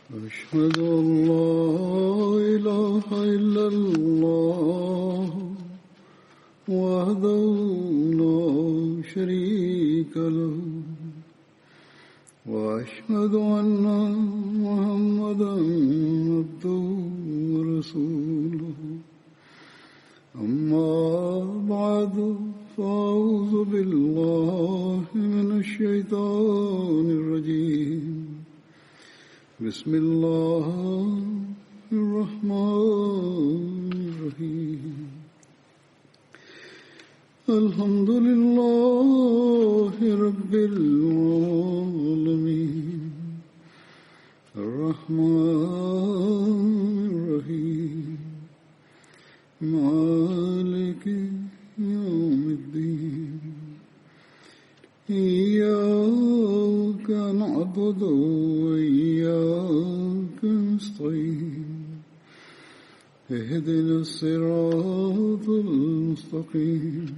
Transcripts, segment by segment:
أشهد أن لا إله إلا الله وحده لا شريك له وأشهد أن محمدا عبده ورسوله أما بعد فأعوذ بالله من الشيطان الرجيم بسم الله الرحمن الرحيم الحمد لله رب العالمين الرحمن الرحيم مالك يوم الدين إياك نعبد وإياك نستعين اهدنا الصراط المستقيم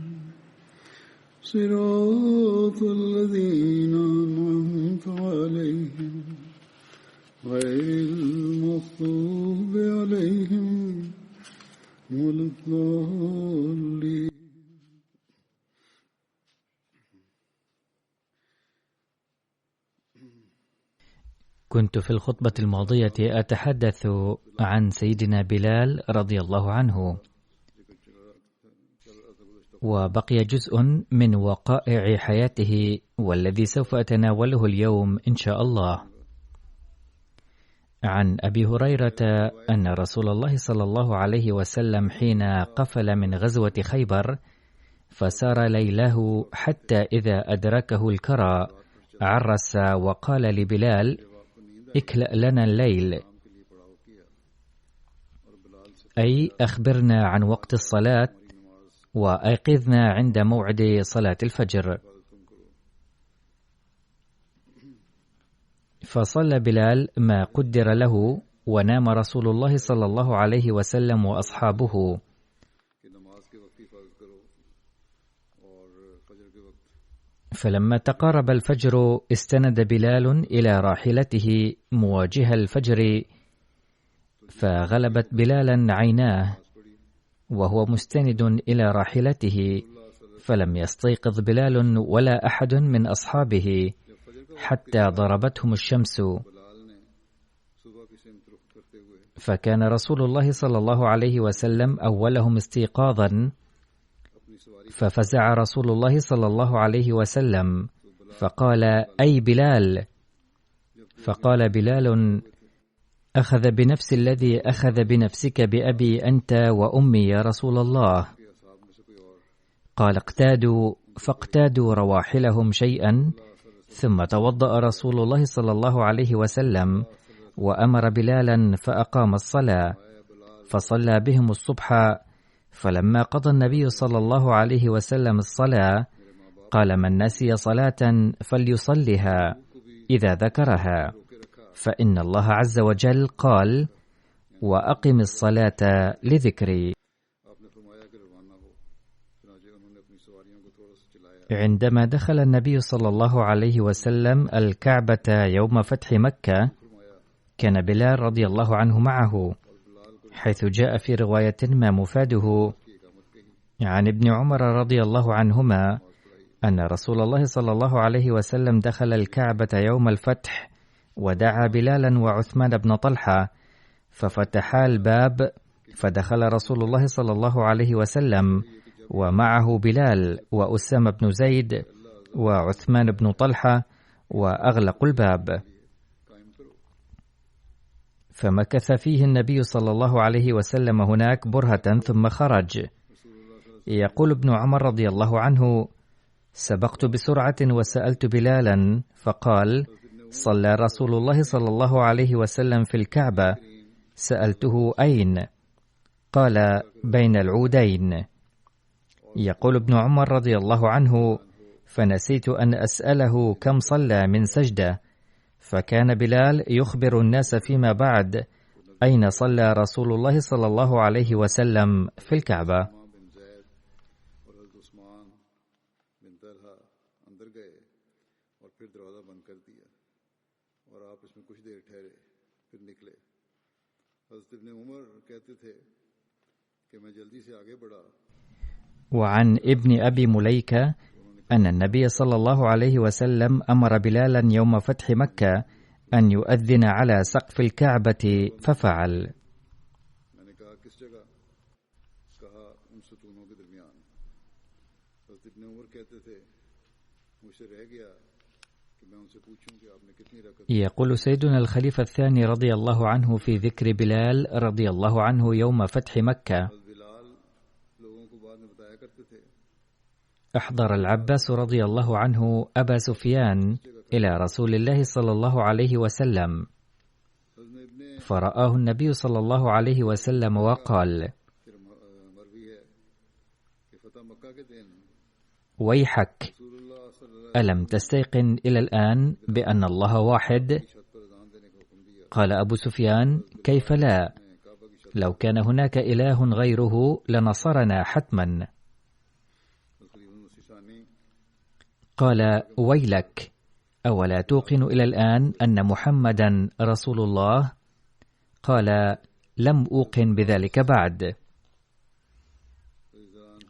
صراط الذين أنعمت عليهم غير المغضوب عليهم ولا الضالين. كنت في الخطبة الماضية أتحدث عن سيدنا بلال رضي الله عنه، وبقي جزء من وقائع حياته والذي سوف أتناوله اليوم إن شاء الله. عن أبي هريرة أن رسول الله صلى الله عليه وسلم حين قفل من غزوة خيبر فسار ليله حتى إذا أدركه الكرى عرس وقال لبلال: اكلأ لنا الليل، أي أخبرنا عن وقت الصلاة وأيقظنا عند موعد صلاة الفجر. فصلى بلال ما قدر له، ونام رسول الله صلى الله عليه وسلم وأصحابه. فلما تقارب الفجر استند بلال إلى راحلته مواجه الفجر، فغلبت بلالا عيناه وهو مستند إلى راحلته، فلم يستيقظ بلال ولا أحد من أصحابه حتى ضربتهم الشمس. فكان رسول الله صلى الله عليه وسلم أولهم استيقاظا، ففزع رسول الله صلى الله عليه وسلم فقال: أي بلال؟ فقال بلال: أخذ بنفس الذي أخذ بنفسك بأبي أنت وأمي يا رسول الله. قال: اقتادوا، فاقتادوا رواحلهم شيئا، ثم توضأ رسول الله صلى الله عليه وسلم وأمر بلالا فأقام الصلاة، فصلى بهم الصبح. فلما قضى النبي صلى الله عليه وسلم الصلاة قال: من نسي صلاة فليصلها إذا ذكرها، فإن الله عز وجل قال: وأقم الصلاة لذكري. عندما دخل النبي صلى الله عليه وسلم الكعبة يوم فتح مكة كان بلال رضي الله عنه معه، حيث جاء في رواية ما مفاده عن ابن عمر رضي الله عنهما أن رسول الله صلى الله عليه وسلم دخل الكعبة يوم الفتح ودعا بلالا وعثمان بن طلحة، ففتحا الباب، فدخل رسول الله صلى الله عليه وسلم ومعه بلال وأسامة بن زيد وعثمان بن طلحة، وأغلقوا الباب. فمكث فيه النبي صلى الله عليه وسلم هناك برهة ثم خرج. يقول ابن عمر رضي الله عنه: سبقت بسرعة وسألت بلالا فقال: صلى رسول الله صلى الله عليه وسلم في الكعبة. سألته: أين؟ قال: بين العودين. يقول ابن عمر رضي الله عنه: فنسيت أن أسأله كم صلى من سجدة، فكان بلال يخبر الناس فيما بعد أين صلى رسول الله صلى الله عليه وسلم في الكعبة. और फिर दरवाज़ा बंद कर दिया और आप इसमें कुछ देर ठहरे फिर निकले। हज़रत इब्न उमर कहते थे कि मैं जल्दी से आगे बढ़ा। وعن ابن أبي مليكة أن النبي صلى الله عليه وسلم أمر بلالا يوم فتح مكة أن يؤذن على سقف الكعبة ففعل. मैंने कहा किस जगह? कहा उन सतूनों के दरमियान। हज़रत इब्न उमर कहते थे मुझसे रह गया कि मैं उनसे पूछूं कि आपने कितनी रकअत। يقول سيدنا الخليفة الثاني رضي الله عنه في ذكر بلال رضي الله عنه يوم فتح مكة: أحضر العباس رضي الله عنه أبا سفيان إلى رسول الله صلى الله عليه وسلم، فرآه النبي صلى الله عليه وسلم وقال: ويحك، ألم تستيقن إلى الآن بأن الله واحد؟ قال أبو سفيان: كيف لا؟ لو كان هناك إله غيره لنصرنا حتما. قال: ويلك، أولا توقن إلى الآن أن محمدا رسول الله؟ قال: لم أوقن بذلك بعد.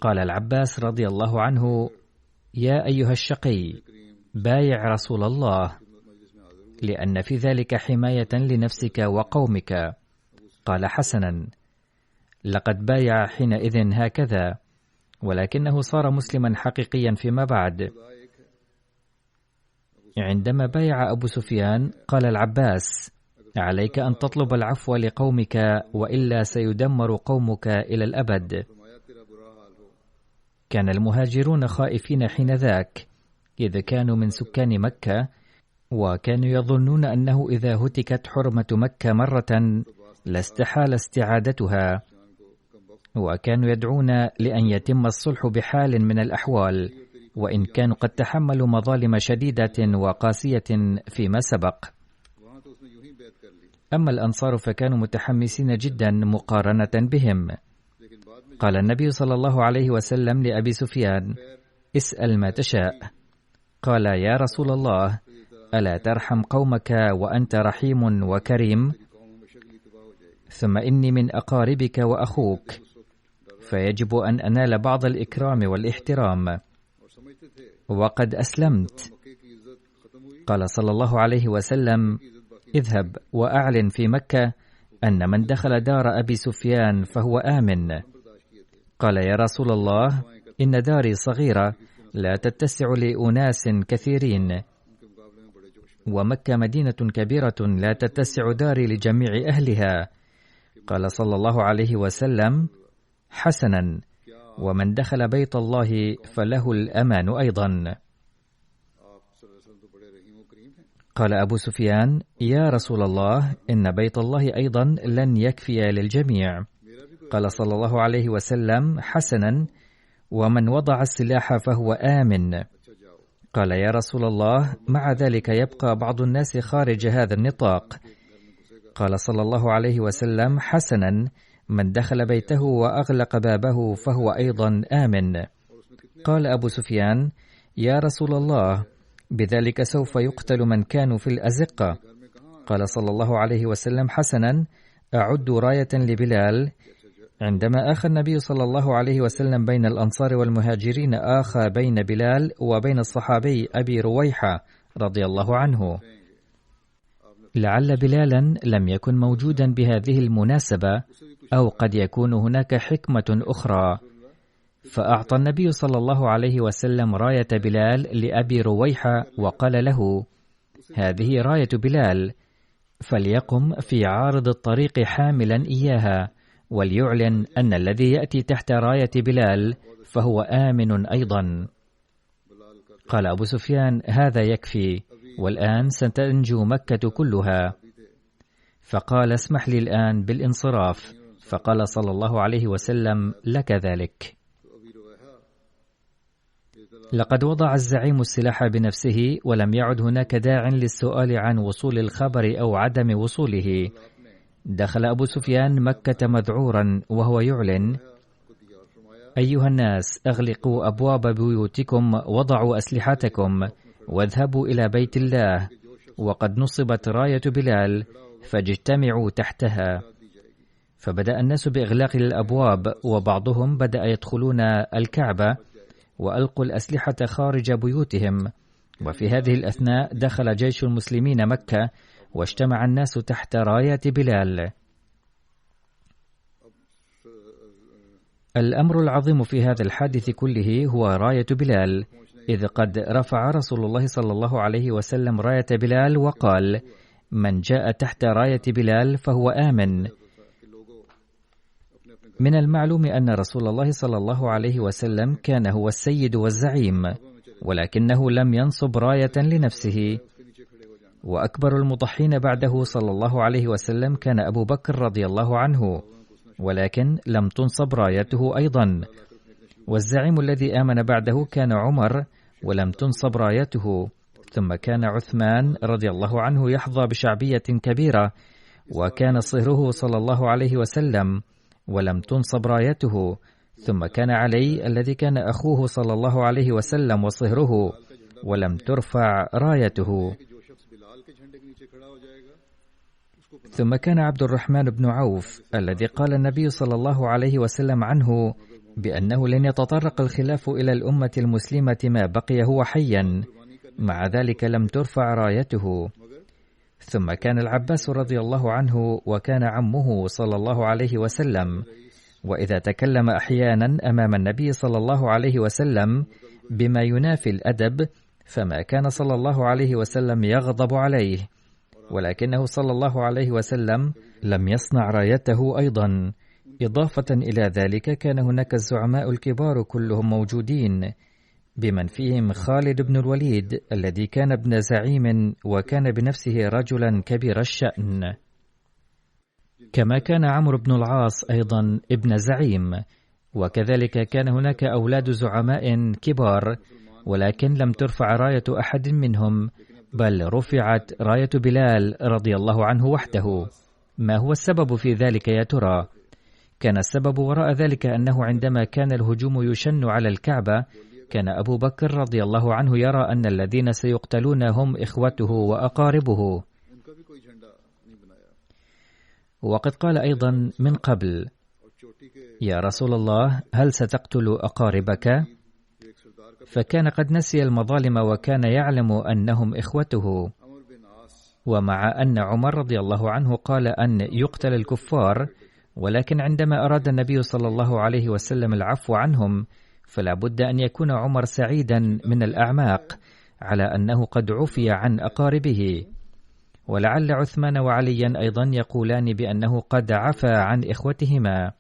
قال العباس رضي الله عنه: يا أيها الشقي، بايع رسول الله، لأن في ذلك حماية لنفسك وقومك. قال: حسنا، لقد بايع حينئذ هكذا، ولكنه صار مسلما حقيقيا فيما بعد. عندما بايع أبو سفيان قال العباس: عليك أن تطلب العفو لقومك، وإلا سيدمر قومك إلى الأبد. كان المهاجرون خائفين حينذاك، إذ كانوا من سكان مكة، وكانوا يظنون أنه إذا هتكت حرمة مكة مرة لاستحال استعادتها، وكانوا يدعون لأن يتم الصلح بحال من الأحوال، وإن كانوا قد تحملوا مظالم شديدة وقاسية فيما سبق. أما الأنصار فكانوا متحمسين جدا مقارنة بهم. قال النبي صلى الله عليه وسلم لأبي سفيان: اسأل ما تشاء. قال: يا رسول الله، ألا ترحم قومك وأنت رحيم وكريم؟ ثم إني من أقاربك وأخوك، فيجب أن أنال بعض الإكرام والاحترام، وقد أسلمت. قال صلى الله عليه وسلم: اذهب وأعلن في مكة أن من دخل دار أبي سفيان فهو آمن. قال: يا رسول الله، إن داري صغيرة لا تتسع لأناس كثيرين، ومكة مدينة كبيرة لا تتسع داري لجميع أهلها. قال صلى الله عليه وسلم: حسنا، ومن دخل بيت الله فله الأمان أيضا. قال أبو سفيان: يا رسول الله، إن بيت الله أيضا لن يكفي للجميع. قال صلى الله عليه وسلم: حسنا، ومن وضع السلاح فهو آمن. قال: يا رسول الله، مع ذلك يبقى بعض الناس خارج هذا النطاق. قال صلى الله عليه وسلم: حسنا، من دخل بيته وأغلق بابه فهو أيضا آمن. قال أبو سفيان: يا رسول الله، بذلك سوف يقتل من كانوا في الأزقة. قال صلى الله عليه وسلم: حسنا، أعد راية لبلال. عندما آخى النبي صلى الله عليه وسلم بين الأنصار والمهاجرين، آخى بين بلال وبين الصحابي أبي رويحة رضي الله عنه. لعل بلالا لم يكن موجودا بهذه المناسبة، أو قد يكون هناك حكمة أخرى، فأعطى النبي صلى الله عليه وسلم راية بلال لأبي رويحة، وقال له: هذه راية بلال، فليقم في عارض الطريق حاملا إياها، وليعلن أن الذي يأتي تحت راية بلال فهو آمن أيضا. قال أبو سفيان: هذا يكفي، والآن ستنجو مكة كلها. فقال: اسمح لي الآن بالانصراف. فقال صلى الله عليه وسلم: لك ذلك. لقد وضع الزعيم السلاح بنفسه، ولم يعد هناك داع للسؤال عن وصول الخبر أو عدم وصوله. دخل أبو سفيان مكة مذعورا وهو يعلن: أيها الناس، أغلقوا أبواب بيوتكم، وضعوا أسلحتكم، واذهبوا إلى بيت الله، وقد نصبت راية بلال فاجتمعوا تحتها. فبدأ الناس بإغلاق الأبواب، وبعضهم بدأ يدخلون الكعبة وألقوا الأسلحة خارج بيوتهم. وفي هذه الأثناء دخل جيش المسلمين مكة واجتمع الناس تحت راية بلال. الأمر العظيم في هذا الحادث كله هو راية بلال، إذ قد رفع رسول الله صلى الله عليه وسلم راية بلال وقال: من جاء تحت راية بلال فهو آمن. من المعلوم أن رسول الله صلى الله عليه وسلم كان هو السيد والزعيم، ولكنه لم ينصب راية لنفسه. وأكبر المضحين بعده صلى الله عليه وسلم كان أبو بكر رضي الله عنه، ولكن لم تنصب رايته أيضا. والزعيم الذي آمن بعده كان عمر، ولم تنصب رايته. ثم كان عثمان رضي الله عنه يحظى بشعبية كبيرة، وكان صهره صلى الله عليه وسلم، ولم تنصب رايته. ثم كان علي الذي كان أخوه صلى الله عليه وسلم وصهره، ولم ترفع رايته. ثم كان عبد الرحمن بن عوف الذي قال النبي صلى الله عليه وسلم عنه بأنه لن يتطرق الخلاف إلى الأمة المسلمة ما بقي هو حيا، مع ذلك لم ترفع رايته. ثم كان العباس رضي الله عنه، وكان عمه صلى الله عليه وسلم، وإذا تكلم أحيانا أمام النبي صلى الله عليه وسلم بما ينافي الأدب فما كان صلى الله عليه وسلم يغضب عليه، ولكنه صلى الله عليه وسلم لم يصنع رايته أيضا. إضافة إلى ذلك كان هناك الزعماء الكبار كلهم موجودين، بمن فيهم خالد بن الوليد الذي كان ابن زعيم وكان بنفسه رجلا كبير الشأن، كما كان عمرو بن العاص أيضا ابن زعيم، وكذلك كان هناك أولاد زعماء كبار، ولكن لم ترفع راية أحد منهم، بل رفعت راية بلال رضي الله عنه وحده. ما هو السبب في ذلك يا ترى؟ كان السبب وراء ذلك أنه عندما كان الهجوم يشن على الكعبة، كان أبو بكر رضي الله عنه يرى أن الذين سيقتلون هم إخوته وأقاربه. وقد قال أيضا من قبل: يا رسول الله، هل ستقتل أقاربك؟ فكان قد نسي المظالم وكان يعلم أنهم إخوته. ومع أن عمر رضي الله عنه قال أن يقتل الكفار، ولكن عندما أراد النبي صلى الله عليه وسلم العفو عنهم، فلا بد أن يكون عمر سعيدا من الأعماق على أنه قد عفي عن أقاربه. ولعل عثمان وعليا أيضا يقولان بأنه قد عفى عن إخوتهما،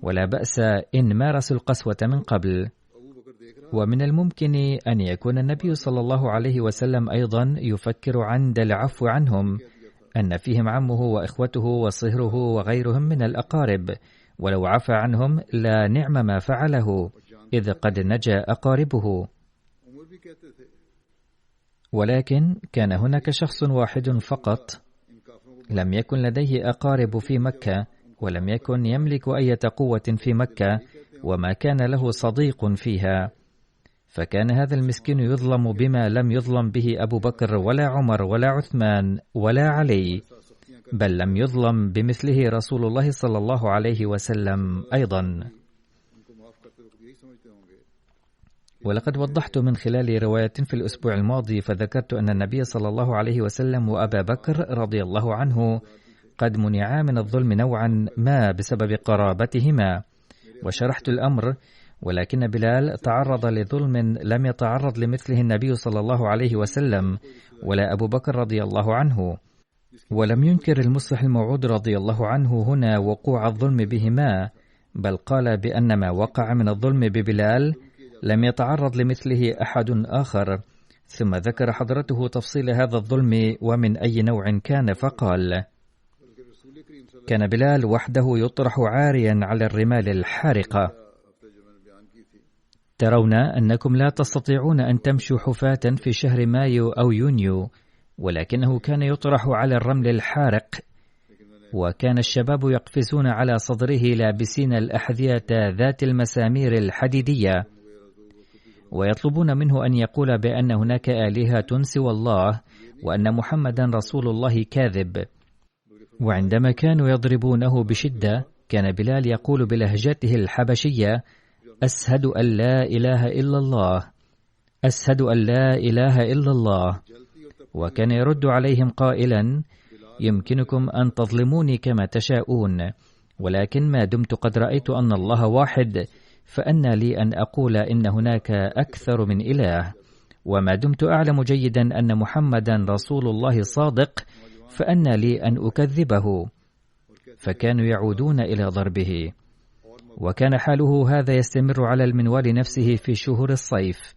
ولا بأس إن مارسوا القسوة من قبل. ومن الممكن أن يكون النبي صلى الله عليه وسلم أيضا يفكر عند العفو عنهم أن فيهم عمه وإخوته وصهره وغيرهم من الأقارب، ولو عفى عنهم لا نعم ما فعله، إذ قد نجا أقاربه. ولكن كان هناك شخص واحد فقط لم يكن لديه أقارب في مكة، ولم يكن يملك أي قوة في مكة، وما كان له صديق فيها، فكان هذا المسكين يظلم بما لم يظلم به أبو بكر ولا عمر ولا عثمان ولا علي، بل لم يظلم بمثله رسول الله صلى الله عليه وسلم أيضا. ولقد وضحت من خلال رواية في الأسبوع الماضي، فذكرت أن النبي صلى الله عليه وسلم وأبا بكر رضي الله عنه قد منعا من الظلم نوعا ما بسبب قرابتهما، وشرحت الأمر. ولكن بلال تعرض لظلم لم يتعرض لمثله النبي صلى الله عليه وسلم ولا أبو بكر رضي الله عنه، ولم ينكر المصلح الموعود رضي الله عنه هنا وقوع الظلم بهما، بل قال بأن ما وقع من الظلم ببلال لم يتعرض لمثله أحد آخر. ثم ذكر حضرته تفصيل هذا الظلم ومن أي نوع كان، فقال: كان بلال وحده يطرح عاريا على الرمال الحارقة. ترون أنكم لا تستطيعون أن تمشوا حفاة في شهر مايو أو يونيو، ولكنه كان يطرح على الرمل الحارق، وكان الشباب يقفزون على صدره لابسين الأحذية ذات المسامير الحديدية. ويطلبون منه أن يقول بأن هناك آلهة سوى الله وأن محمدا رسول الله كاذب. وعندما كانوا يضربونه بشدة كان بلال يقول بلهجته الحبشية: أشهد أن لا إله إلا الله، أشهد أن لا إله إلا الله. وكان يرد عليهم قائلا: يمكنكم أن تظلموني كما تشاءون، ولكن ما دمت قد رأيت أن الله واحد فأنى لي أن أقول إن هناك أكثر من إله، وما دمت أعلم جيدا أن محمدا رسول الله صادق فأنى لي أن أكذبه. فكانوا يعودون إلى ضربه، وكان حاله هذا يستمر على المنوال نفسه في شهور الصيف.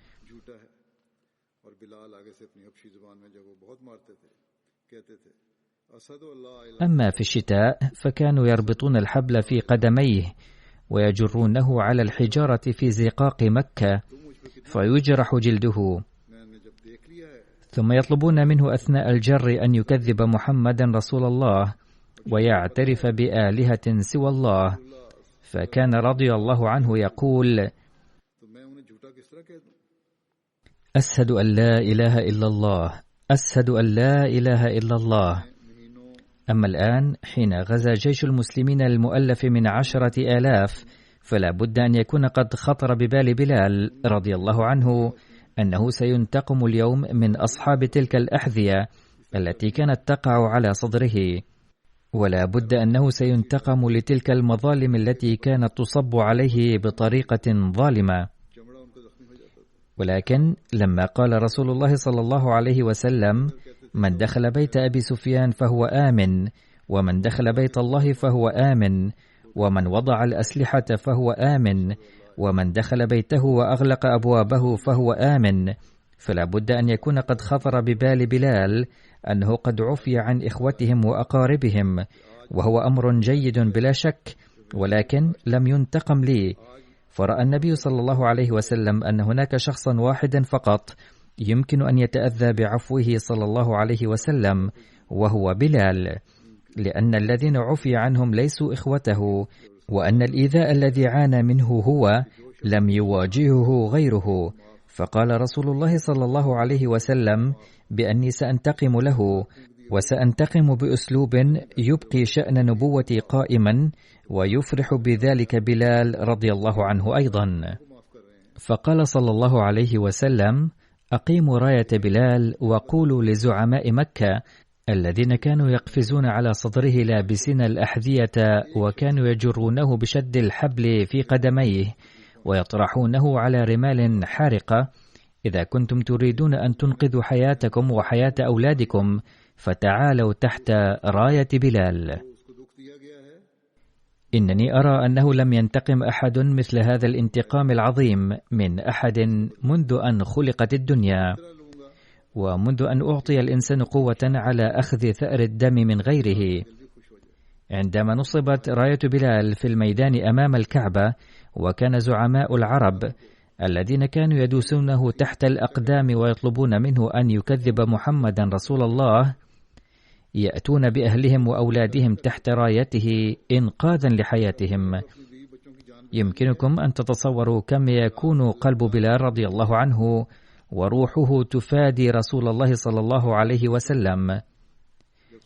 أما في الشتاء فكانوا يربطون الحبل في قدميه ويجرونه على الحجارة في زقاق مكة فيجرح جلده، ثم يطلبون منه أثناء الجر أن يكذب محمدا رسول الله ويعترف بآلهة سوى الله. فكان رضي الله عنه يقول: أشهد أن لا إله إلا الله، أشهد أن لا إله إلا الله. أما الآن حين غزا جيش المسلمين المؤلف من 10,000 فلا بد أن يكون قد خطر ببال بلال رضي الله عنه أنه سينتقم اليوم من أصحاب تلك الأحذية التي كانت تقع على صدره، ولا بد أنه سينتقم لتلك المظالم التي كانت تصب عليه بطريقة ظالمة. ولكن لما قال رسول الله صلى الله عليه وسلم: من دخل بيت أبي سفيان فهو آمن، ومن دخل بيت الله فهو آمن، ومن وضع الأسلحة فهو آمن، ومن دخل بيته وأغلق أبوابه فهو آمن، فلا بد أن يكون قد خطر ببال بلال أنه قد عفي عن إخوتهم وأقاربهم، وهو أمر جيد بلا شك، ولكن لم ينتقم لي. فرأى النبي صلى الله عليه وسلم أن هناك شخصا واحدا فقط يمكن أن يتأذى بعفوه صلى الله عليه وسلم، وهو بلال، لأن الذين عفي عنهم ليسوا إخوته، وأن الإيذاء الذي عانى منه هو لم يواجهه غيره. فقال رسول الله صلى الله عليه وسلم بأني سأنتقم له، وسأنتقم بأسلوب يبقي شأن نبوتي قائما، ويفرح بذلك بلال رضي الله عنه أيضا. فقال صلى الله عليه وسلم: أقيموا راية بلال وقولوا لزعماء مكة الذين كانوا يقفزون على صدره لابسين الأحذية وكانوا يجرونه بشد الحبل في قدميه ويطرحونه على رمال حارقة: إذا كنتم تريدون أن تنقذوا حياتكم وحياة أولادكم فتعالوا تحت راية بلال. إنني أرى أنه لم ينتقم أحد مثل هذا الانتقام العظيم من أحد منذ أن خلقت الدنيا، ومنذ أن أعطي الإنسان قوة على أخذ ثأر الدم من غيره. عندما نصبت راية بلال في الميدان أمام الكعبة، وكان زعماء العرب الذين كانوا يدوسونه تحت الأقدام ويطلبون منه أن يكذب محمدا رسول الله يأتون بأهلهم وأولادهم تحت رايته إنقاذا لحياتهم. يمكنكم أن تتصوروا كم يكون قلب بلال رضي الله عنه وروحه تفادي رسول الله صلى الله عليه وسلم.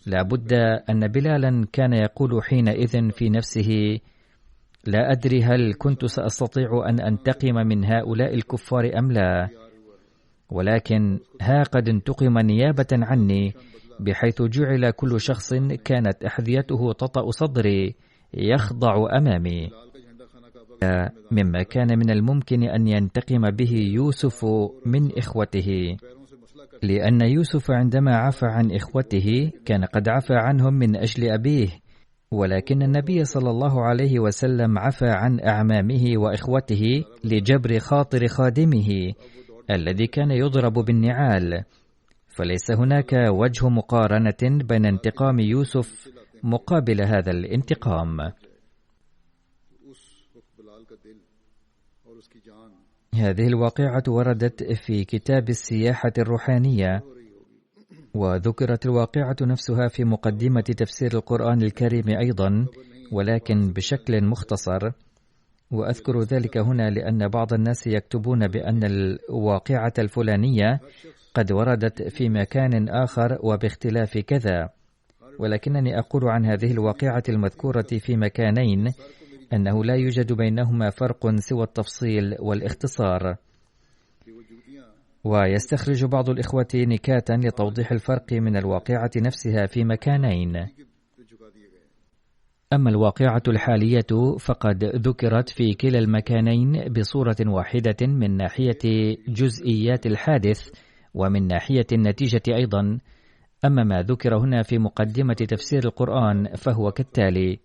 لا بد أن بلالا كان يقول حينئذ في نفسه: لا أدري هل كنت سأستطيع أن أنتقم من هؤلاء الكفار أم لا، ولكن ها قد انتقم نيابة عني، بحيث جعل كل شخص كانت أحذيته تطأ صدري يخضع أمامي. مما كان من الممكن أن ينتقم به يوسف من إخوته، لأن يوسف عندما عفى عن إخوته كان قد عفى عنهم من أجل أبيه، ولكن النبي صلى الله عليه وسلم عفى عن أعمامه وإخوته لجبر خاطر خادمه الذي كان يضرب بالنعال. فليس هناك وجه مقارنة بين انتقام يوسف مقابل هذا الانتقام. هذه الواقعة وردت في كتاب السياحة الروحانية، وذكرت الواقعة نفسها في مقدمة تفسير القرآن الكريم أيضا، ولكن بشكل مختصر. وأذكر ذلك هنا لأن بعض الناس يكتبون بأن الواقعة الفلانية قد وردت في مكان آخر وباختلاف كذا، ولكنني أقول عن هذه الواقعة المذكورة في مكانين أنه لا يوجد بينهما فرق سوى التفصيل والاختصار. ويستخرج بعض الإخوة نكاتا لتوضيح الفرق من الواقعة نفسها في مكانين. أما الواقعة الحالية فقد ذكرت في كلا المكانين بصورة واحدة من ناحية جزئيات الحادث ومن ناحية النتيجة أيضا. أما ما ذكر هنا في مقدمة تفسير القرآن فهو كالتالي: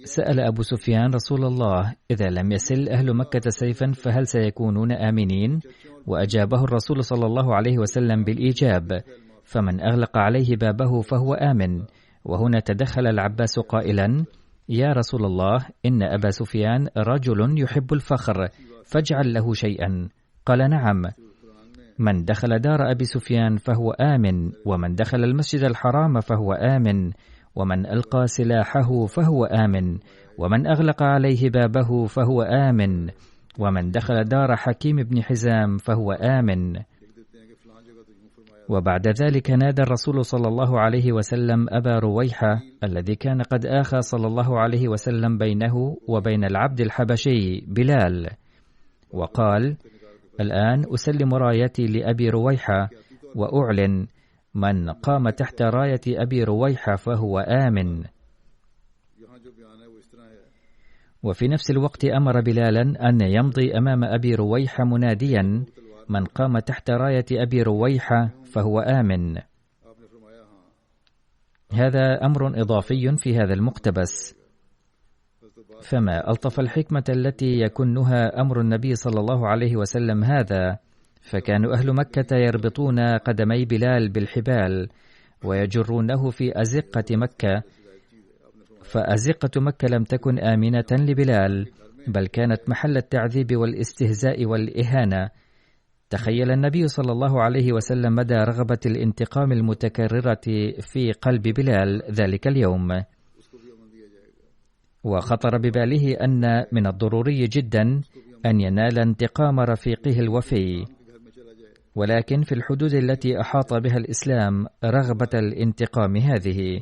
سأل أبو سفيان رسول الله: إذا لم يسل أهل مكة سيفا فهل سيكونون آمنين؟ وأجابه الرسول صلى الله عليه وسلم بالإيجاب: فمن أغلق عليه بابه فهو آمن. وهنا تدخل العباس قائلا: يا رسول الله، إن أبا سفيان رجل يحب الفخر، فاجعل له شيئا. قال: نعم. من دخل دار أبي سفيان فهو آمن، ومن دخل المسجد الحرام فهو آمن، ومن ألقى سلاحه فهو آمن، ومن أغلق عليه بابه فهو آمن، ومن دخل دار حكيم بن حزام فهو آمن. وبعد ذلك نادى الرسول صلى الله عليه وسلم أبا رويحة الذي كان قد آخى صلى الله عليه وسلم بينه وبين العبد الحبشي بلال، وقال: الآن أسلم رايتي لأبي رويحة وأعلن: من قام تحت راية أبي رويحة فهو آمن. وفي نفس الوقت أمر بلالا أن يمضي أمام أبي رويحة مناديا: من قام تحت راية أبي رويحة فهو آمن. هذا أمر إضافي في هذا المقتبس. فما ألطف الحكمة التي يكنها أمر النبي صلى الله عليه وسلم هذا، فكانوا أهل مكة يربطون قدمي بلال بالحبال ويجرونه في أزقة مكة، فأزقة مكة لم تكن آمنة لبلال، بل كانت محل التعذيب والاستهزاء والإهانة. تخيل النبي صلى الله عليه وسلم مدى رغبة الانتقام المتكررة في قلب بلال ذلك اليوم، وخطر بباله أن من الضروري جدا أن ينال انتقام رفيقه الوفي، ولكن في الحدود التي أحاط بها الإسلام رغبة الانتقام هذه.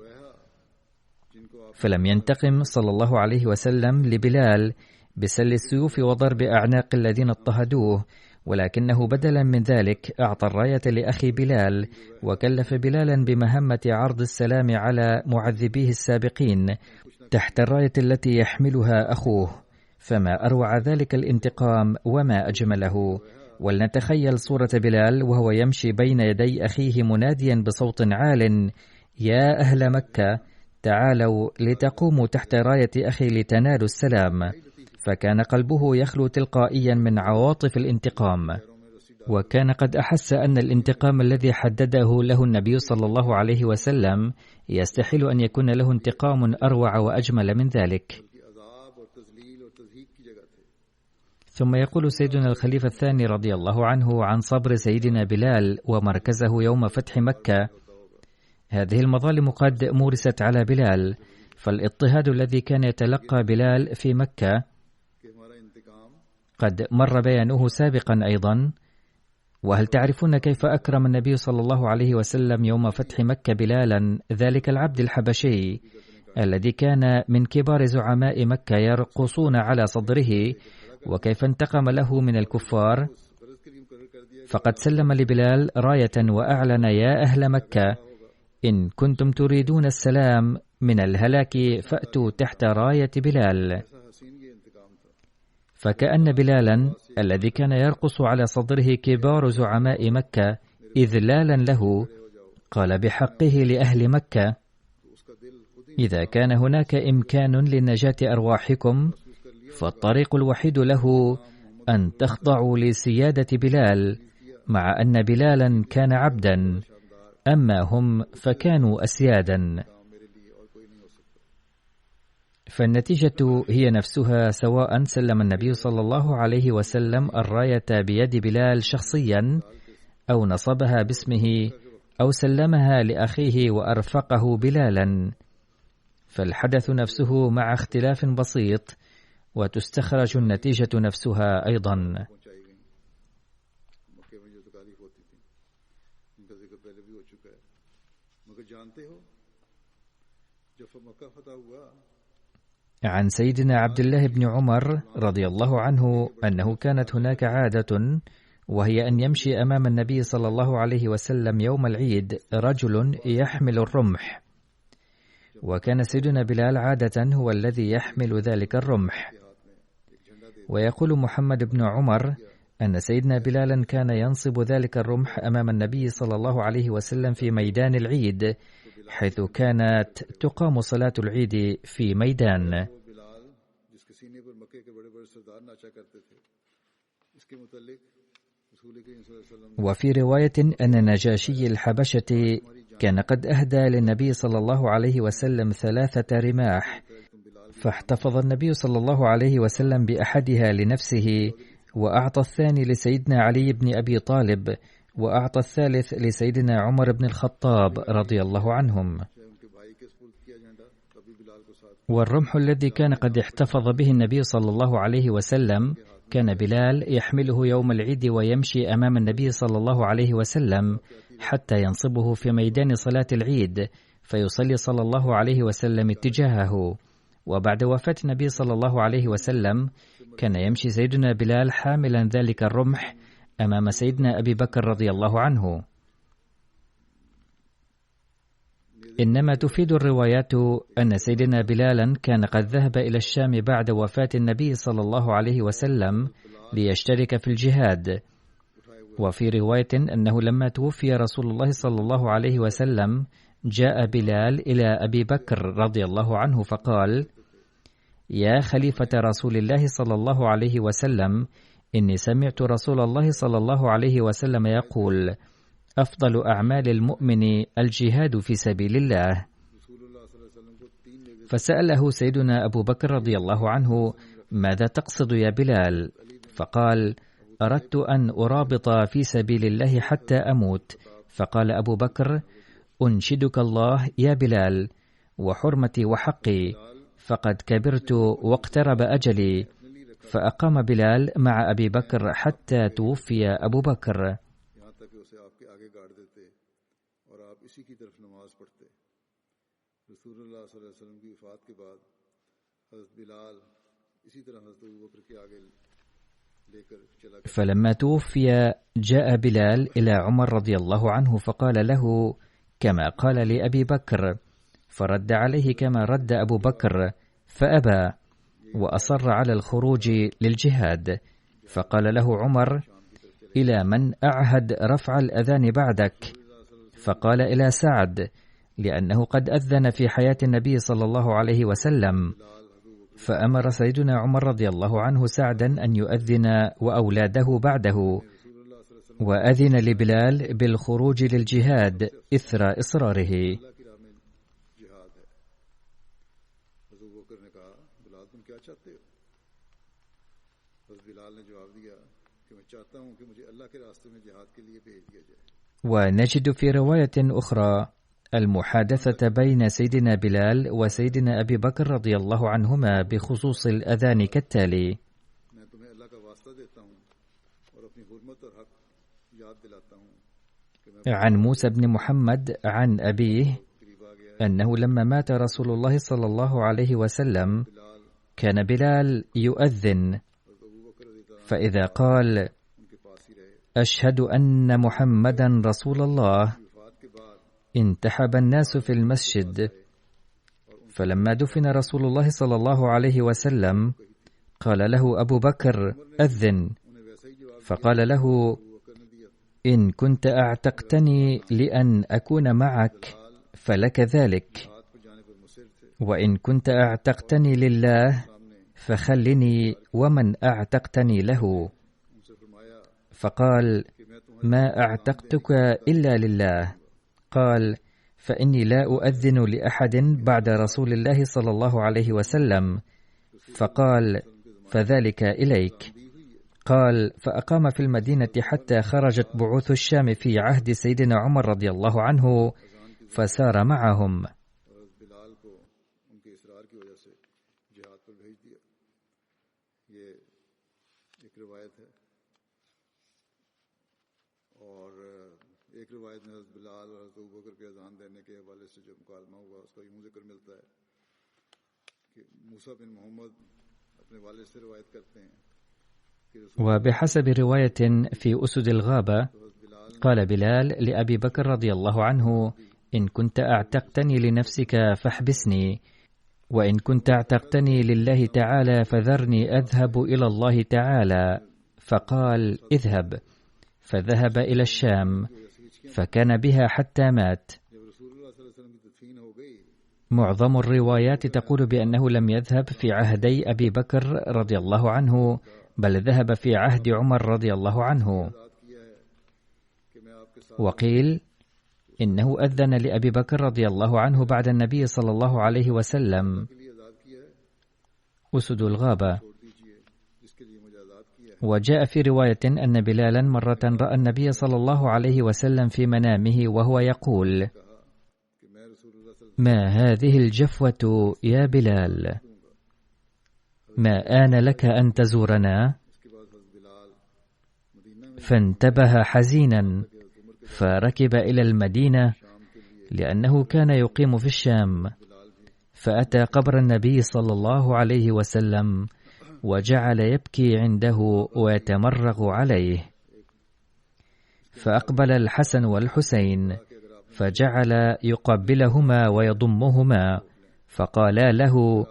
فلم ينتقم صلى الله عليه وسلم لبلال بسل السيوف وضرب أعناق الذين اضطهدوه، ولكنه بدلا من ذلك أعطى الراية لأخي بلال، وكلف بلالا بمهمة عرض السلام على معذبيه السابقين تحت الراية التي يحملها أخوه. فما أروع ذلك الانتقام وما أجمله. ولنتخيل صورة بلال وهو يمشي بين يدي أخيه مناديا بصوت عال: يا أهل مكة، تعالوا لتقوموا تحت راية أخي لتنالوا السلام. فكان قلبه يخلو تلقائيا من عواطف الانتقام، وكان قد أحس أن الانتقام الذي حدده له النبي صلى الله عليه وسلم يستحيل أن يكون له انتقام أروع وأجمل من ذلك. ثم يقول سيدنا الخليفة الثاني رضي الله عنه عن صبر سيدنا بلال ومركزه يوم فتح مكة: هذه المظالم قد مورست على بلال، فالاضطهاد الذي كان يتلقى بلال في مكة قد مر بيانه سابقا أيضا. وهل تعرفون كيف أكرم النبي صلى الله عليه وسلم يوم فتح مكة بلالا، ذلك العبد الحبشي الذي كان من كبار زعماء مكة يرقصون على صدره، وكيف انتقم له من الكفار؟ فقد سلم لبلال راية وأعلن: يا أهل مكة، إن كنتم تريدون السلام من الهلاك فأتوا تحت راية بلال. فكأن بلالا الذي كان يرقص على صدره كبار زعماء مكة إذلالا له قال بحقه لأهل مكة: إذا كان هناك إمكان لنجاة أرواحكم فالطريق الوحيد له أن تخضعوا لسيادة بلال، مع أن بلالا كان عبدا، أما هم فكانوا أسيادا. فالنتيجة هي نفسها، سواء سلم النبي صلى الله عليه وسلم الراية بيد بلال شخصيا، أو نصبها باسمه، أو سلمها لأخيه وأرفقه بلالا. فالحدث نفسه مع اختلاف بسيط، وتستخرج النتيجة نفسها أيضا. عن سيدنا عبد الله بن عمر رضي الله عنه أنه كانت هناك عادة، وهي أن يمشي أمام النبي صلى الله عليه وسلم يوم العيد رجل يحمل الرمح، وكان سيدنا بلال عادة هو الذي يحمل ذلك الرمح. ويقول محمد بن عمر أن سيدنا بلالا كان ينصب ذلك الرمح أمام النبي صلى الله عليه وسلم في ميدان العيد، حيث كانت تقام صلاة العيد في ميدان. وفي رواية أن نجاشي الحبشة كان قد أهدى للنبي صلى الله عليه وسلم 3 رماح، فاحتفظ النبي صلى الله عليه وسلم بأحدها لنفسه، وأعطى الثاني لسيدنا علي بن أبي طالب، وأعطى الثالث لسيدنا عمر بن الخطاب رضي الله عنهم. والرمح الذي كان قد احتفظ به النبي صلى الله عليه وسلم كان بلال يحمله يوم العيد ويمشي أمام النبي صلى الله عليه وسلم حتى ينصبه في ميدان صلاة العيد، فيصلي صلى الله عليه وسلم اتجاهه. وبعد وفاة النبي صلى الله عليه وسلم كان يمشي سيدنا بلال حاملا ذلك الرمح أمام سيدنا أبي بكر رضي الله عنه. إنما تفيد الروايات أن سيدنا بلالا كان قد ذهب إلى الشام بعد وفاة النبي صلى الله عليه وسلم ليشترك في الجهاد. وفي رواية أنه لما توفي رسول الله صلى الله عليه وسلم جاء بلال إلى أبي بكر رضي الله عنه فقال: يا خليفة رسول الله صلى الله عليه وسلم، إني سمعت رسول الله صلى الله عليه وسلم يقول: أفضل أعمال المؤمن الجهاد في سبيل الله. فسأله سيدنا أبو بكر رضي الله عنه: ماذا تقصد يا بلال؟ فقال: أردت أن أرابط في سبيل الله حتى أموت. فقال أبو بكر: أنشدك الله يا بلال، وحرمتي وحقي، فقد كبرت واقترب أجلي. فأقام بلال مع أبي بكر حتى توفي أبو بكر. فلما توفي جاء بلال إلى عمر رضي الله عنه فقال له كما قال لأبي بكر، فرد عليه كما رد أبو بكر، فأبى وأصر على الخروج للجهاد. فقال له عمر: إلى من أعهد رفع الأذان بعدك؟ فقال: إلى سعد، لأنه قد أذن في حياة النبي صلى الله عليه وسلم. فأمر سيدنا عمر رضي الله عنه سعدا أن يؤذن وأولاده بعده، وأذن لبلال بالخروج للجهاد إثر إصراره. ونجد في رواية أخرى المحادثة بين سيدنا بلال وسيدنا أبي بكر رضي الله عنهما بخصوص الأذان كالتالي: عن موسى بن محمد عن أبيه أنه لما مات رسول الله صلى الله عليه وسلم كان بلال يؤذن، فإذا قال: أشهد أن محمدا رسول الله، انتحب الناس في المسجد. فلما دفن رسول الله صلى الله عليه وسلم قال له أبو بكر: أذن. فقال له: إن كنت أعتقتني لأن أكون معك فلك ذلك، وإن كنت أعتقتني لله فخلني ومن أعتقتني له. فقال: ما أعتقتك إلا لله. قال: فإني لا أؤذن لأحد بعد رسول الله صلى الله عليه وسلم. فقال: فذلك إليك. قال: فأقام في المدينة حتى خرجت بعوث الشام في عهد سيدنا عمر رضي الله عنه، فسار معهم. ये एक रिवायत है और एक रिवायत में हज़रत बिलाल और हज़रत अबू बकर के अज़ान देने के हवाले से जो मुकालमा हुआ उसका यूं जिक्र मिलता है कि मूसा बिन मोहम्मद अपने वालिद से रिवायत करते हैं। وبحسب رواية في أسد الغابة قال بلال لأبي بكر رضي الله عنه: إن كنت أعتقتني لنفسك فاحبسني، وإن كنت أعتقتني لله تعالى فذرني أذهب إلى الله تعالى. فقال: اذهب. فذهب إلى الشام فكان بها حتى مات. معظم الروايات تقول بأنه لم يذهب في عهدي أبي بكر رضي الله عنه، بل ذهب في عهد عمر رضي الله عنه. وقيل إنه أذن لأبي بكر رضي الله عنه بعد النبي صلى الله عليه وسلم. أسد الغابة. وجاء في رواية أن بلالا مرة رأى النبي صلى الله عليه وسلم في منامه وهو يقول: ما هذه الجفوة يا بلال؟ ما آن لك أن تزورنا؟ فانتبه حزينا فركب إلى المدينة لأنه كان يقيم في الشام، فأتى قبر النبي صلى الله عليه وسلم وجعل يبكي عنده ويتمرغ عليه. فأقبل الحسن والحسين فجعل يقبلهما ويضمهما، فقالا له: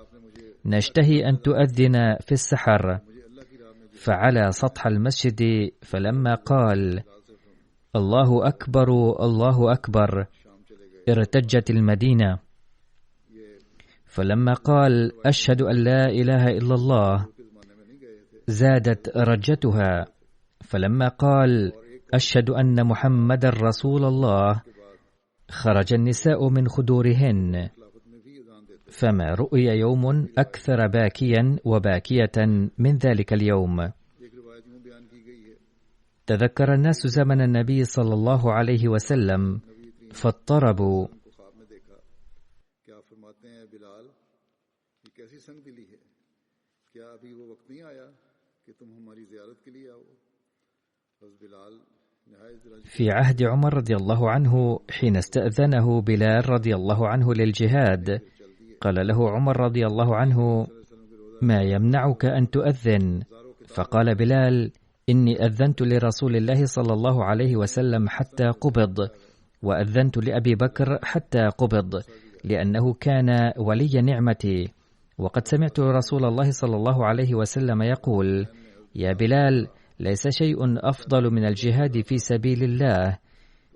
نشتهي أن تؤذن في السحر. فعلى سطح المسجد فلما قال: الله أكبر الله أكبر، ارتجت المدينة. فلما قال: أشهد أن لا إله إلا الله، زادت رجتها. فلما قال: أشهد أن محمد رسول الله، خرج النساء من خدورهن. فما رؤي يوم أكثر باكيا وباكية من ذلك اليوم. تذكر الناس زمن النبي صلى الله عليه وسلم فاضطربوا. في عهد عمر رضي الله عنه حين استأذنه بلال رضي الله عنه للجهاد، قال له عمر رضي الله عنه: ما يمنعك أن تؤذن؟ فقال بلال: إني أذنت لرسول الله صلى الله عليه وسلم حتى قبض، وأذنت لأبي بكر حتى قبض، لأنه كان ولي نعمتي، وقد سمعت رسول الله صلى الله عليه وسلم يقول: يا بلال، ليس شيء أفضل من الجهاد في سبيل الله.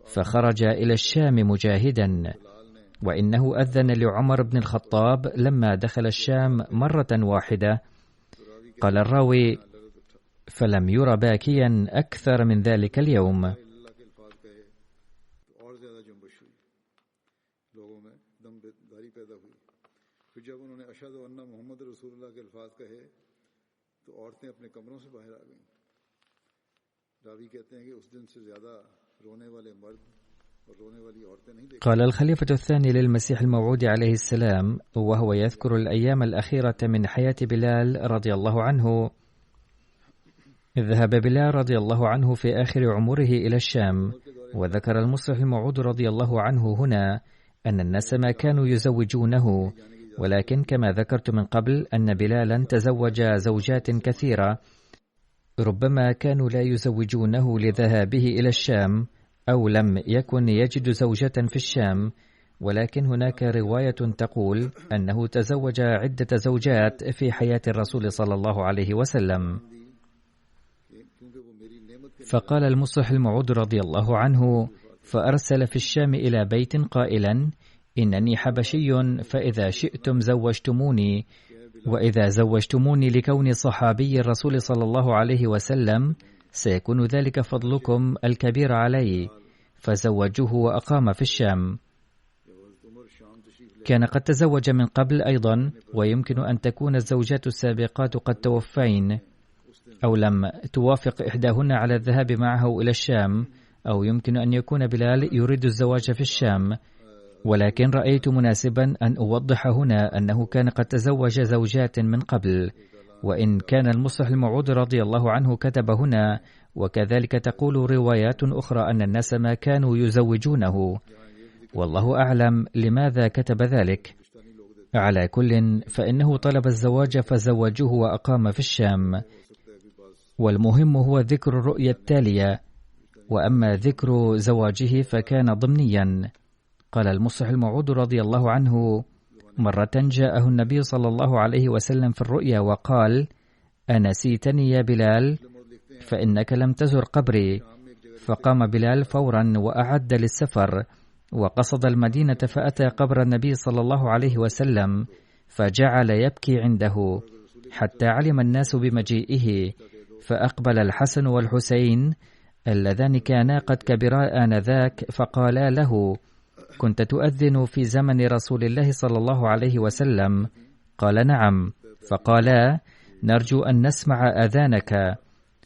فخرج إلى الشام مجاهدا. وإنه أذن لعمر بن الخطاب لما دخل الشام مرة واحدة. قال الراوي: فلم ير باكيا أكثر من ذلك اليوم. قال الخليفة الثاني للمسيح الموعود عليه السلام وهو يذكر الأيام الأخيرة من حياة بلال رضي الله عنه: ذهب بلال رضي الله عنه في آخر عمره إلى الشام. وذكر المصلح الموعود رضي الله عنه هنا أن الناس ما كانوا يزوجونه، ولكن كما ذكرت من قبل أن بلالا تزوج زوجات كثيرة، ربما كانوا لا يزوجونه لذهابه إلى الشام، أو لم يكن يجد زوجة في الشام. ولكن هناك رواية تقول أنه تزوج عدة زوجات في حياة الرسول صلى الله عليه وسلم. فقال المصلح الموعود رضي الله عنه: فأرسل في الشام إلى بيت قائلا: إنني حبشي، فإذا شئتم زوجتموني، وإذا زوجتموني لكوني صحابي الرسول صلى الله عليه وسلم سيكون ذلك فضلكم الكبير علي. فزوجوه وأقام في الشام. كان قد تزوج من قبل أيضا، ويمكن أن تكون الزوجات السابقات قد توفين، أو لم توافق إحداهن على الذهاب معه إلى الشام، أو يمكن أن يكون بلال يريد الزواج في الشام. ولكن رأيت مناسبا أن أوضح هنا أنه كان قد تزوج زوجات من قبل، وإن كان المصلح الموعود رضي الله عنه كتب هنا، وكذلك تقول روايات أخرى أن الناس ما كانوا يزوجونه، والله أعلم لماذا كتب ذلك. على كل فإنه طلب الزواج فزوجوه وأقام في الشام، والمهم هو ذكر الرؤية التالية، وأما ذكر زواجه فكان ضمنيا. قال المصلح الموعود رضي الله عنه: مرة جاءه النبي صلى الله عليه وسلم في الرؤيا وقال: أنسيتني يا بلال؟ فإنك لم تزر قبري. فقام بلال فورا وأعد للسفر، وقصد المدينة، فأتى قبر النبي صلى الله عليه وسلم فجعل يبكي عنده حتى علم الناس بمجيئه، فأقبل الحسن والحسين اللذان كانا قد كبرا آنذاك، فقالا له: كنت تؤذن في زمن رسول الله صلى الله عليه وسلم؟ قال: نعم. فقالا: نرجو أن نسمع أذانك،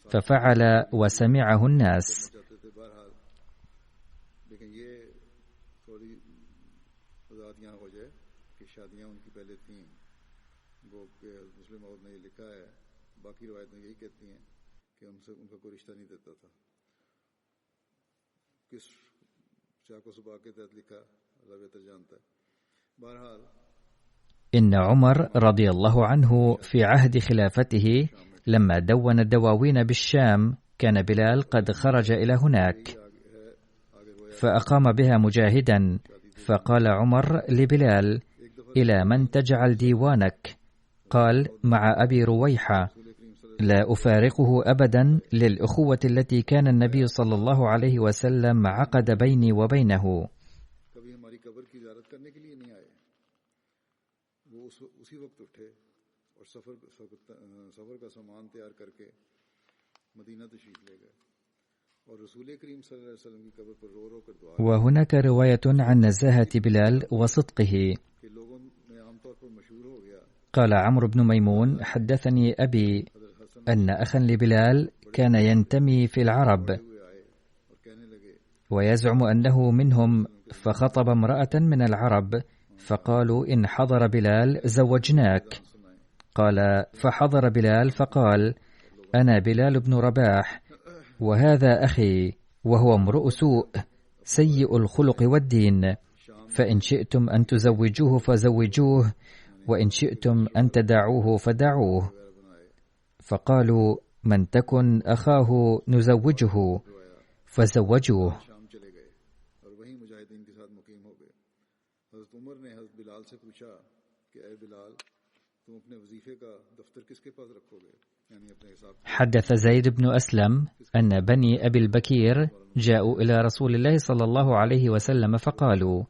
ففعل وسمعه الناس. إن عمر رضي الله عنه في عهد خلافته لما دون الدواوين بالشام كان بلال قد خرج إلى هناك فأقام بها مجاهدا، فقال عمر لبلال: إلى من تجعل ديوانك؟ قال: مع أبي رويحة، لا أفارقه أبدا للأخوة التي كان النبي صلى الله عليه وسلم عقد بيني وبينه. وهناك رواية عن نزاهة بلال وصدقه. قال عمرو بن ميمون: حدثني أبي أن أخا لبلال كان ينتمي في العرب ويزعم أنه منهم، فخطب امرأة من العرب فقالوا: إن حضر بلال زوجناك. قال: فحضر بلال فقال: أنا بلال بن رباح، وهذا أخي، وهو امرؤ سوء سيء الخلق والدين، فإن شئتم أن تزوجوه فزوجوه، وإن شئتم أن تدعوه فدعوه. فقالوا: من تكن أخاه نزوجه، فزوجوه. حدث زيد بن أسلم أن بني أبي البكير جاءوا إلى رسول الله صلى الله عليه وسلم فقالوا: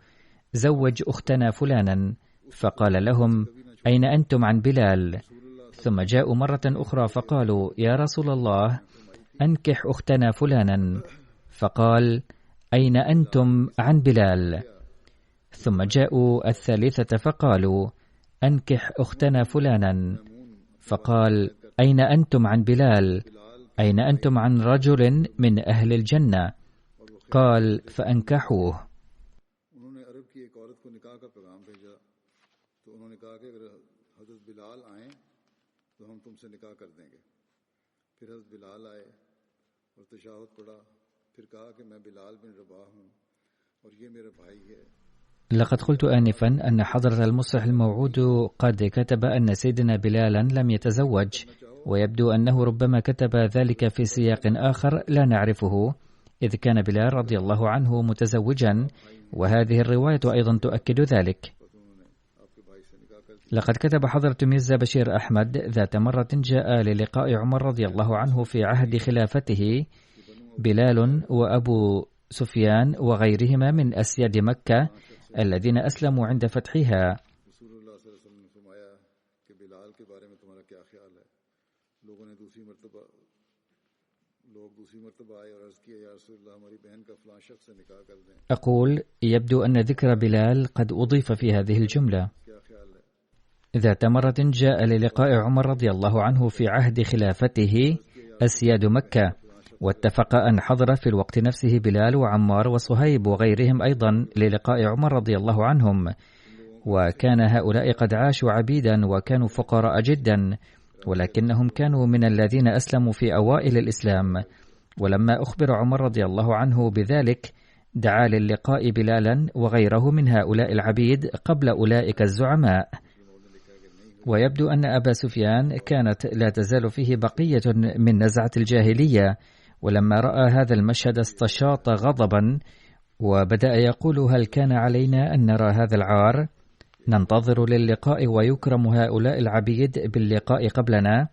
زوج أختنا فلانا. فقال لهم: أين أنتم عن بلال؟ ثم جاءوا مرة أخرى فقالوا: يا رسول الله، أنكح أختنا فلانا. فقال: أين أنتم عن بلال؟ ثم جاءوا الثالثة فقالوا: أنكح أختنا فلانا. فقال: أين أنتم عن بلال؟ أين أنتم عن رجل من أهل الجنة؟ قال: فأنكحوه. لقد قلت آنفا أن حضرة المصلح الموعود قد كتب أن سيدنا بلالا لم يتزوج، ويبدو أنه ربما كتب ذلك في سياق آخر لا نعرفه، إذ كان بلال رضي الله عنه متزوجا، وهذه الرواية أيضا تؤكد ذلك. لقد كتب حضرة ميرزا بشير أحمد ذات مرة جاء للقاء عمر رضي الله عنه في عهد خلافته بلال وأبو سفيان وغيرهما من أسياد مكة الذين أسلموا عند فتحها. أقول: يبدو أن ذكر بلال قد أضيف في هذه الجملة. ذات مرة جاء للقاء عمر رضي الله عنه في عهد خلافته أسياد مكة، واتفق أن حضر في الوقت نفسه بلال وعمار وصهيب وغيرهم أيضا للقاء عمر رضي الله عنهم، وكان هؤلاء قد عاشوا عبيدا وكانوا فقراء جدا، ولكنهم كانوا من الذين أسلموا في أوائل الإسلام. ولما أخبر عمر رضي الله عنه بذلك دعا للقاء بلالا وغيره من هؤلاء العبيد قبل أولئك الزعماء. ويبدو أن أبا سفيان كانت لا تزال فيه بقية من نزعة الجاهلية، ولما رأى هذا المشهد استشاط غضبا وبدأ يقول: هل كان علينا أن نرى هذا العار؟ ننتظر للقاء ويكرم هؤلاء العبيد باللقاء قبلنا.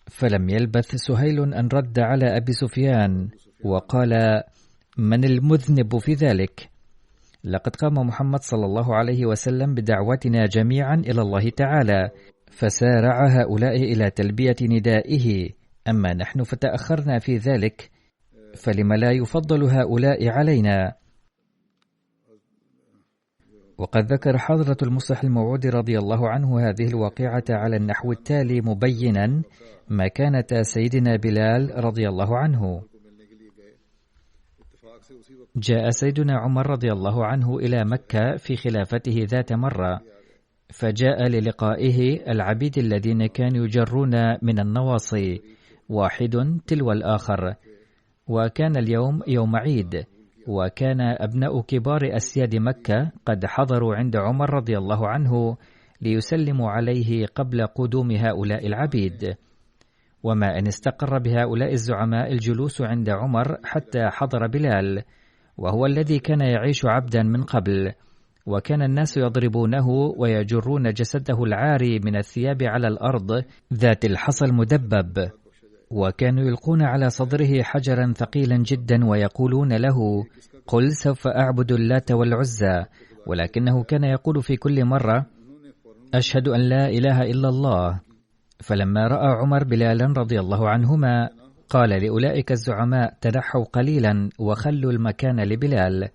فلم يلبث سهيل أن رد على أبي سفيان وقال: من المذنب في ذلك؟ لقد قام محمد صلى الله عليه وسلم بدعوتنا جميعا إلى الله تعالى، فسارع هؤلاء إلى تلبية ندائه، أما نحن فتأخرنا في ذلك، فلم لا يفضل هؤلاء علينا؟ وقد ذكر حضرة المصلح الموعود رضي الله عنه هذه الواقعة على النحو التالي مبينا مكانة سيدنا بلال رضي الله عنه. جاء سيدنا عمر رضي الله عنه إلى مكة في خلافته ذات مرة، فجاء للقائه العبيد الذين كانوا يجرون من النواصي واحد تلو الآخر، وكان اليوم يوم عيد، وكان أبناء كبار أسياد مكة قد حضروا عند عمر رضي الله عنه ليسلموا عليه قبل قدوم هؤلاء العبيد. وما أن استقر بهؤلاء الزعماء الجلوس عند عمر حتى حضر بلال، وهو الذي كان يعيش عبدا من قبل، وكان الناس يضربونه ويجرون جسده العاري من الثياب على الأرض ذات الحصى المدبب، وكانوا يلقون على صدره حجرا ثقيلا جدا ويقولون له: قل سوف أعبد اللات والعزى، ولكنه كان يقول في كل مرة: أشهد أن لا إله إلا الله. فلما رأى عمر بلالا رضي الله عنهما قال لأولئك الزعماء: تنحوا قليلا وخلوا المكان لبلال.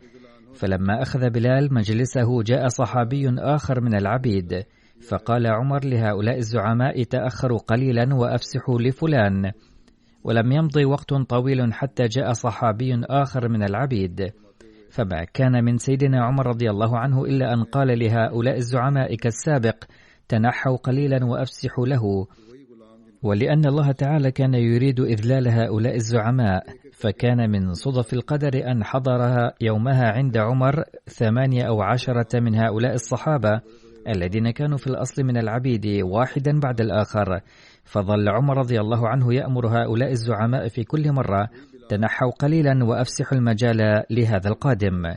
فلما أخذ بلال مجلسه جاء صحابي آخر من العبيد، فقال عمر لهؤلاء الزعماء: تأخروا قليلا وأفسحوا لفلان. ولم يمضي وقت طويل حتى جاء صحابي آخر من العبيد، فما كان من سيدنا عمر رضي الله عنه إلا أن قال لهؤلاء الزعماء كالسابق: تنحوا قليلا وأفسحوا له. ولأن الله تعالى كان يريد إذلال هؤلاء الزعماء، فكان من صدف القدر أن حضرها يومها عند عمر 8 أو 10 من هؤلاء الصحابة الذين كانوا في الأصل من العبيد واحدا بعد الآخر. فظل عمر رضي الله عنه يأمر هؤلاء الزعماء في كل مرة: تنحوا قليلا وأفسحوا المجال لهذا القادم.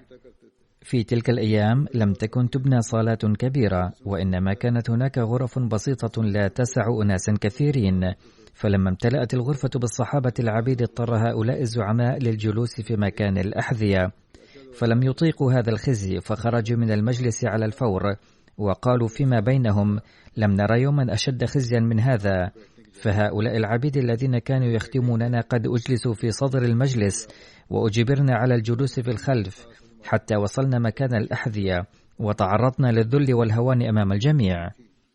في تلك الأيام لم تكن تبنى صالات كبيرة، وإنما كانت هناك غرف بسيطة لا تسع أناسا كثيرين. فلما امتلأت الغرفة بالصحابة العبيد اضطر هؤلاء الزعماء للجلوس في مكان الأحذية، فلم يطيقوا هذا الخزي، فخرجوا من المجلس على الفور وقالوا فيما بينهم: لم نرى يوما أشد خزيا من هذا، فهؤلاء العبيد الذين كانوا يختموننا قد أجلسوا في صدر المجلس وأجبرنا على الجلوس في الخلف حتى وصلنا مكان الأحذية وتعرضنا للذل والهوان أمام الجميع.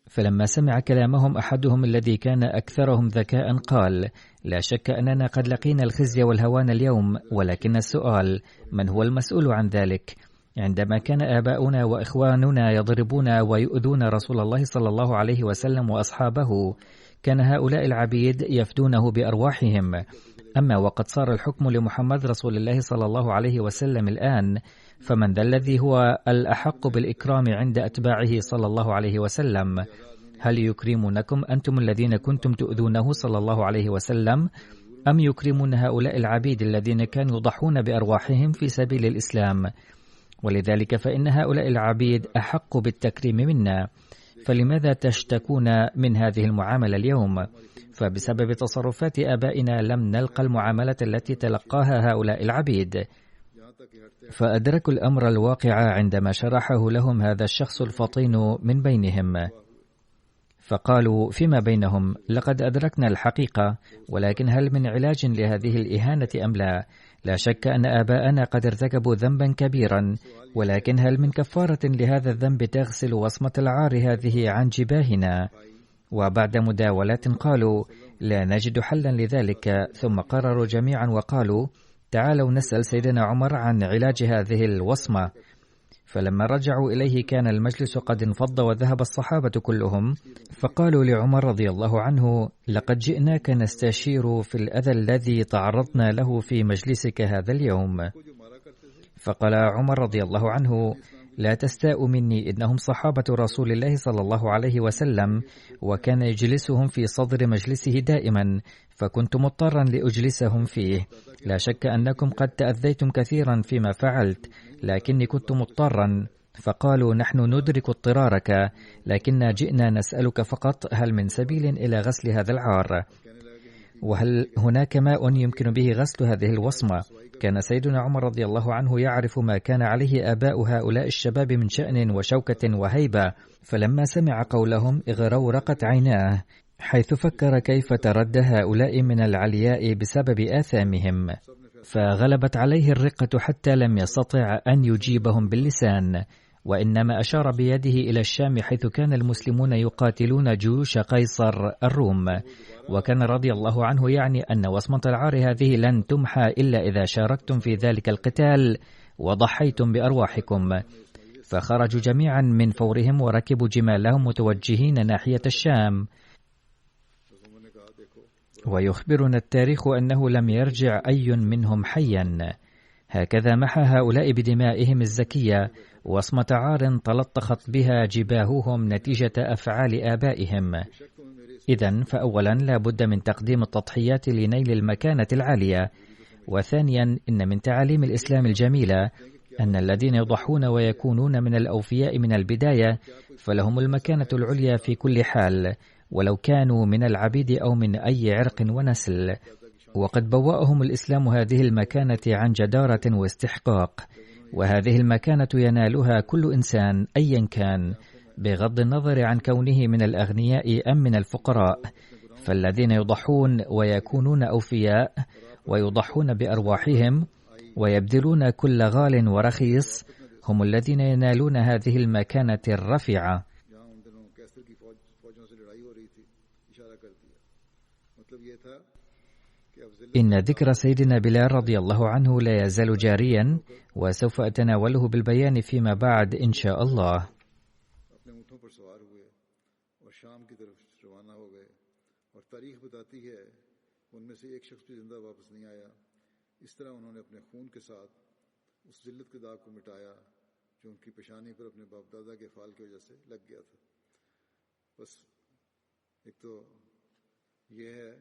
فلما سمع كلامهم أحدهم الذي كان أكثرهم ذكاء قال: لا شك أننا قد لقينا الخزي والهوان اليوم، ولكن السؤال: من هو المسؤول عن ذلك؟ عندما كان آباؤنا وإخواننا يضربون ويؤذون رسول الله صلى الله عليه وسلم وأصحابه، كان هؤلاء العبيد يفدونه بأرواحهم. أما وقد صار الحكم لمحمد رسول الله صلى الله عليه وسلم الآن، فمن ذا الذي هو الأحق بالإكرام عند أتباعه صلى الله عليه وسلم؟ هل يكرمونكم أنتم الذين كنتم تؤذونه صلى الله عليه وسلم، أم يكرمون هؤلاء العبيد الذين كانوا يضحون بأرواحهم في سبيل الإسلام؟ ولذلك فإن هؤلاء العبيد أحق بالتكريم منا، فلماذا تشتكون من هذه المعاملة اليوم؟ فبسبب تصرفات آبائنا لم نلقى المعاملة التي تلقاها هؤلاء العبيد. فأدركوا الأمر الواقع عندما شرحه لهم هذا الشخص الفطين من بينهم، فقالوا فيما بينهم: لقد أدركنا الحقيقة، ولكن هل من علاج لهذه الإهانة أم لا؟ لا شك أن آباءنا قد ارتكبوا ذنبا كبيرا، ولكن هل من كفارة لهذا الذنب تغسل وصمة العار هذه عن جباهنا؟ وبعد مداولات قالوا: لا نجد حلا لذلك. ثم قرروا جميعا وقالوا: تعالوا نسأل سيدنا عمر عن علاج هذه الوصمة. فلما رجعوا إليه كان المجلس قد انفض وذهب الصحابة كلهم، فقالوا لعمر رضي الله عنه: لقد جئناك نستشير في الأذى الذي تعرضنا له في مجلسك هذا اليوم. فقال عمر رضي الله عنه: لا تستاء مني، إنهم صحابة رسول الله صلى الله عليه وسلم، وكان يجلسهم في صدر مجلسه دائما، فكنت مضطرا لأجلسهم فيه. لا شك أنكم قد تأذيتم كثيرا فيما فعلت، لكني كنت مضطرا. فقالوا: نحن ندرك اضطرارك، لكننا جئنا نسألك فقط هل من سبيل إلى غسل هذا العار، وهل هناك ماء يمكن به غسل هذه الوصمة؟ كان سيدنا عمر رضي الله عنه يعرف ما كان عليه آباء هؤلاء الشباب من شأن وشوكة وهيبة، فلما سمع قولهم اغرورقت عيناه، حيث فكر كيف ترد هؤلاء من العلياء بسبب آثامهم، فغلبت عليه الرقة حتى لم يستطع أن يجيبهم باللسان، وإنما أشار بيده إلى الشام، حيث كان المسلمون يقاتلون جيوش قيصر الروم، وكان رضي الله عنه يعني أن وصمة العار هذه لن تمحى إلا إذا شاركتم في ذلك القتال وضحيتم بأرواحكم. فخرجوا جميعا من فورهم وركبوا جمالهم متوجهين ناحية الشام. ويخبرنا التاريخ أنه لم يرجع أي منهم حيا. هكذا محى هؤلاء بدمائهم الزكية وصمة عار تلطخت بها جباههم نتيجة أفعال آبائهم. إذن فأولا لا بد من تقديم التضحيات لنيل المكانة العالية، وثانيا إن من تعاليم الإسلام الجميلة أن الذين يضحون ويكونون من الأوفياء من البداية فلهم المكانة العليا في كل حال، ولو كانوا من العبيد أو من أي عرق ونسل، وقد بوأهم الإسلام هذه المكانة عن جدارة واستحقاق، وهذه المكانة ينالها كل إنسان أيا كان، بغض النظر عن كونه من الأغنياء أم من الفقراء. فالذين يضحون ويكونون أوفياء ويضحون بأرواحهم ويبذلون كل غال ورخيص هم الذين ينالون هذه المكانة الرفيعة. إن ذكر سيدنا بلال رضي الله عنه لا يزال جاريا، وسوف أتناوله بالبيان فيما بعد إن شاء الله. इस तरह उन्होंने अपने खून के साथ उस जिल्लत के दाग को मिटाया जो उनकी पेशानी पर अपने बाप दादा के फाल की वजह से लग गया था। बस एक तो ये है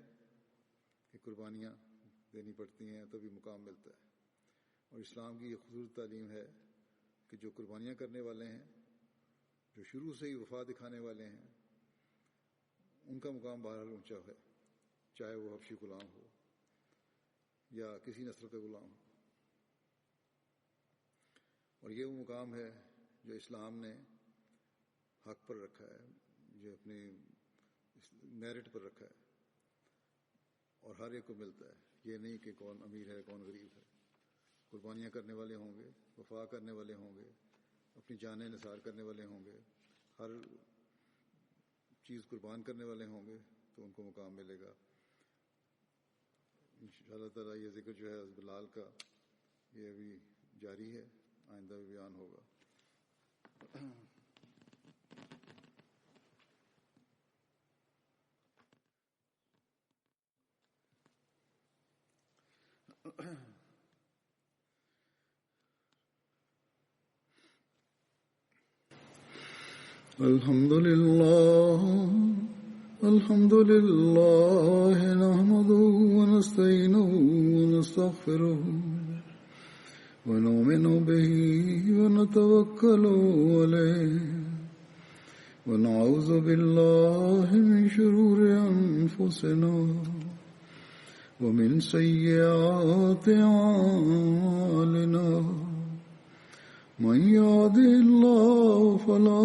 कि कुर्बानियाँ देनी पड़ती हैं तभी मुकाम मिलता है, और इस्लाम की ये खूबसूरत तालीम है कि जो कुर्बानियाँ करने वाले हैं, जो शुरू से ही वफा दिखाने वाले हैं, उनका मुकाम बहरहाल ऊंचा है, चाहे वो हबशी गुलाम हो या किसी नस्ल के गुलाम। और ये वो मुकाम है जो इस्लाम ने हक पर रखा है, जो अपनी मेरिट पर रखा है, और हर एक को मिलता है। ये नहीं कि कौन अमीर है कौन गरीब है। कुर्बानियाँ करने वाले होंगे, वफा करने वाले होंगे, अपनी जानें निसार करने वाले होंगे, हर चीज़ कुर्बान करने वाले होंगे, तो उनको मुकाम मिलेगा। इंशाअल्लाह ताला ये जिक्र जो है बिलाल का ये भी जारी है, आइंदा भी बयान होगा। अल्हम्दुलिल्लाह नहमदुहु व नस्तईनुहु व नस्तगफिरुहु व नु'मिनु बिही व नतवक्कलु अलैहि व नऊज़ु बिल्लाहि मिन शुरूरि अनफुसिना व मिन सय्यिआति अ'मालिना मन यहदिहिल्लाहु फला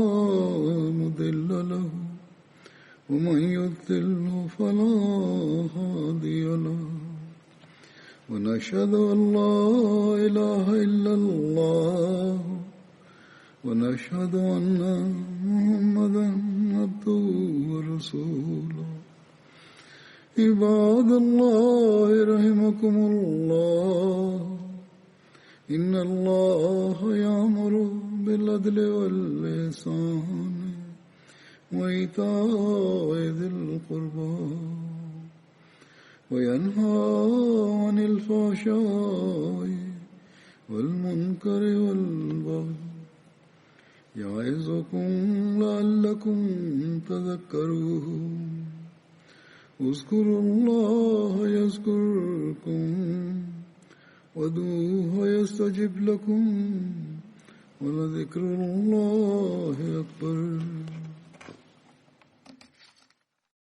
मुदिल्ल लहु ومن يضلل فلا هادي له ونشهد أن لا إله إلا الله ونشهد أن محمدا عبده ورسوله عباد الله رحمكم الله إن الله يأمر بالعدل والإحسان وإيتاء ذي القربى وينهى عن الفحشاء والمنكر والبغي يعظكم لعلكم تذكرون اذكروا الله يذكركم وادعوه يستجب لكم ولذكر الله أكبر.